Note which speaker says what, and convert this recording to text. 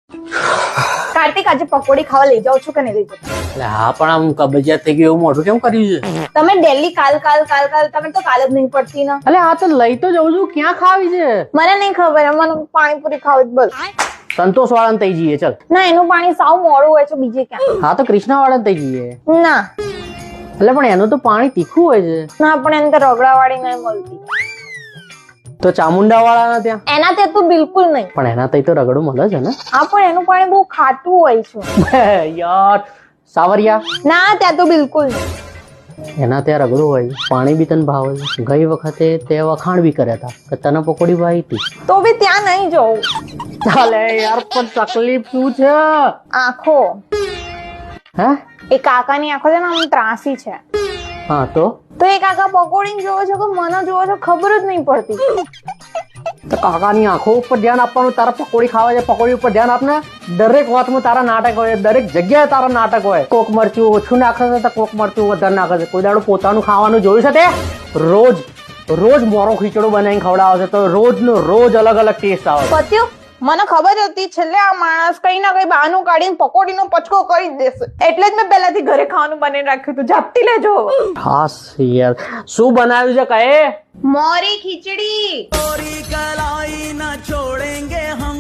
Speaker 1: કાર્તિક આજે પકોડી ખાવા લઈ જાઉં છું કે નહીં લઈ જાઉં?
Speaker 2: એટલે હા, પણ આમ કબજિયાત થઈ ગયું એવું મોઢું કેમ કર્યું છે?
Speaker 1: તમે ડેલી કાલ તમે તો કાલ જ નહીં પડતી ને.
Speaker 2: અલે હા તો લઈ તો જઉં છું, ક્યાં ખાવી છે?
Speaker 1: મને નહીં ખબર, મને પાણીપુરી ખાવી જ બસ.
Speaker 2: સંતોષ વાળા થઈ જઈએ ચલ.
Speaker 1: ના, એનું પાણી સાવ મોડું હોય છે બીજે ક્યાં.
Speaker 2: હા તો કૃષ્ણા વાળા થઈ જઈએ.
Speaker 1: ના
Speaker 2: એટલે પણ એનું તો પાણી તીખું હોય છે.
Speaker 1: ના, પણ એને તો રગડા વાળી નહીં મળતી.
Speaker 2: તો ચામુંડા વાળા ત્યાં?
Speaker 1: એના તે તો બિલકુલ નહીં.
Speaker 2: પણ એના તઈ તો રગડું મળે છે ને.
Speaker 1: હા, પણ એનું પાણી બહુ ખાટું હોય છે.
Speaker 2: યાર સાવરિયા
Speaker 1: ના, ત્યાં તો બિલકુલ નહીં.
Speaker 2: એના ત્યાં રગડું હોય, પાણી બી તને ભાવે. ગઈ વખતે તે વખાણ બી કર્યા હતા કે તને પકોડી ભાઈ હતી.
Speaker 1: તો બી ત્યાં નહીં જવું.
Speaker 2: ચાલે યાર, પણ તકલીફ શું છે?
Speaker 1: આંખો.
Speaker 2: હે?
Speaker 1: એ કાકાની આંખો છે ને આમ ત્રાસી છે.
Speaker 2: હા તો
Speaker 1: એ કાકા પકોડી જોવો છો કે મને જોવો છો ખબર જ નહીં પડતી.
Speaker 2: તો કાકાની આંખો ઉપર ધ્યાન આપવાનું. તારા પકોડી ખાવા છે, પકોડી ઉપર ધ્યાન આપને. દરેક વાતમાં તારા નાટક હોય, દરેક જગ્યાએ તારા નાટક હોય. કોક મરચું ઓછું નાખે છે તો કોક મરચું વધારે નાખે છે. કોઈ દાડો પોતાનું ખાવાનું જોયું છે તે? રોજ મોરો ખીચડો બનાવીને ખવડાવે છે તો રોજનો રોજ અલગ અલગ ટેસ્ટ આવે.
Speaker 1: પત્યું મને ખબર હતી છેલ્લે આ માણસ કઈ ના કઈ બહાનું કાઢીને પકોડીનો પચકો કરી જ દેશે. એટલે જ મેં પહેલાથી ઘરે ખાવાનું બનાવીને રાખ્યું હતું. ઝાપટી લેજો.
Speaker 2: ખાસ યાર, શું બનાવ્યું છે કહે?
Speaker 1: મોરી ખીચડી.
Speaker 3: कलाई न छोड़ेंगे हम